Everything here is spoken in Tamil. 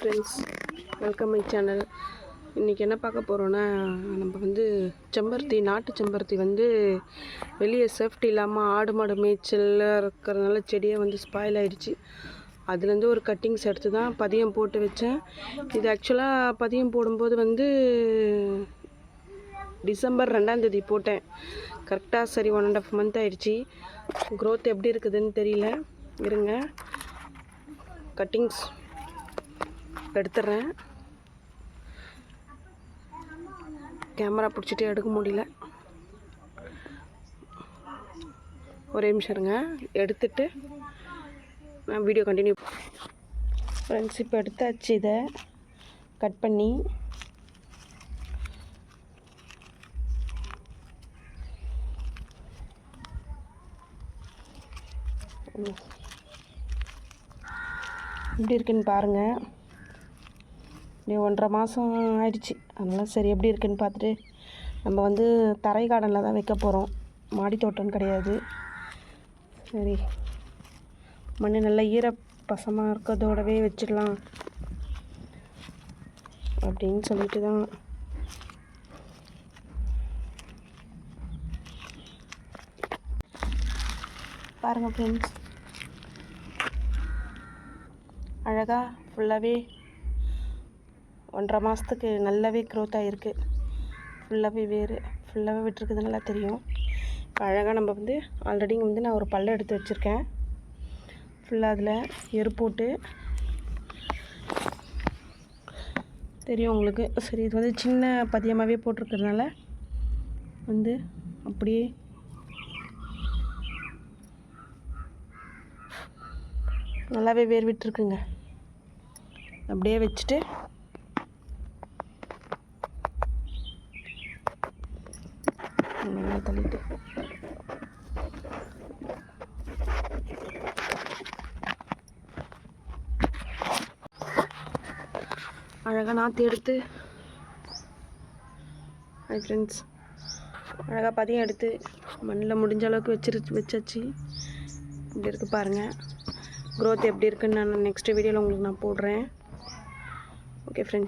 Friends, welcome my channel. இன்றைக்கி என்ன பார்க்க போகிறோன்னா, நம்ம வந்து செம்பருத்தி, நாட்டு செம்பருத்தி வந்து வெளியே சேஃப்டி இல்லாமல் ஆடு மாடு மேய்ச்சலில் இருக்கிறதுனால செடியை வந்து ஸ்பாயில் ஆகிடுச்சு. அதுலேருந்து ஒரு கட்டிங்ஸ் எடுத்து தான் பதியம் போட்டு வச்சேன். இது ஆக்சுவலாக பதியம் போடும்போது வந்து டிசம்பர் 2ஆம் தேதி போட்டேன். கரெக்டாக சரி 1.5 மந்த் ஆகிடுச்சி. க்ரோத் எப்படி இருக்குதுன்னு தெரியல. இருங்க, கட்டிங்ஸ் எடுத்துடுறேன். கேமரா பிடிச்சிட்டு எடுக்க முடியல. ஒரே நிமிஷம் இருங்க, எடுத்துட்டு நான் வீடியோ கண்டினியூ. ஃப்ரெண்ட்ஸ், இப்போ எடுத்தாச்சு. இதை கட் பண்ணி எப்படி இருக்குன்னு பாருங்கள். இப்படி 1.5 மாதம் ஆயிடுச்சு. அதனால் சரி எப்படி இருக்குன்னு பார்த்துட்டு நம்ம வந்து தரை கார்டனில் தான் வைக்க போகிறோம். மாடி தோட்டம் கிடையாது. சரி, மண் நல்லா ஈரப்பசமாக இருக்கிறதோடவே வச்சிடலாம் அப்படின்னு சொல்லிட்டு தான். பாருங்கள் ஃப்ரெண்ட்ஸ், அழகாக ஃபுல்லாகவே 1.5 மாதத்துக்கு நல்லாவே க்ரோத் ஆகிருக்கு. ஃபுல்லாகவே வேறு ஃபுல்லாகவே விட்டுருக்குது, நல்லா தெரியும். அழகாக நம்ம வந்து ஆல்ரெடி வந்து நான் ஒரு பல்ல எடுத்து வச்சுருக்கேன். ஃபுல்லாக அதில் எரு போட்டு தெரியும் உங்களுக்கு. சரி, இது வந்து சின்ன பதியமாகவே போட்டிருக்கிறதுனால வந்து அப்படியே நல்லாவே வேர் விட்டுருக்குங்க. அப்படியே வச்சுட்டு தள்ளிட்டு அழகாக நாற்று எடுத்து, ஹாய் ஃப்ரெண்ட்ஸ், அழகாக பதியம் எடுத்து மண்ணில் முடிஞ்ச அளவுக்கு வச்சாச்சு. இப்படி இருக்குது பாருங்கள். க்ரோத் எப்படி இருக்குன்னு நான் நெக்ஸ்ட் வீடியோவில் உங்களுக்கு நான் போடுறேன். Okay friends.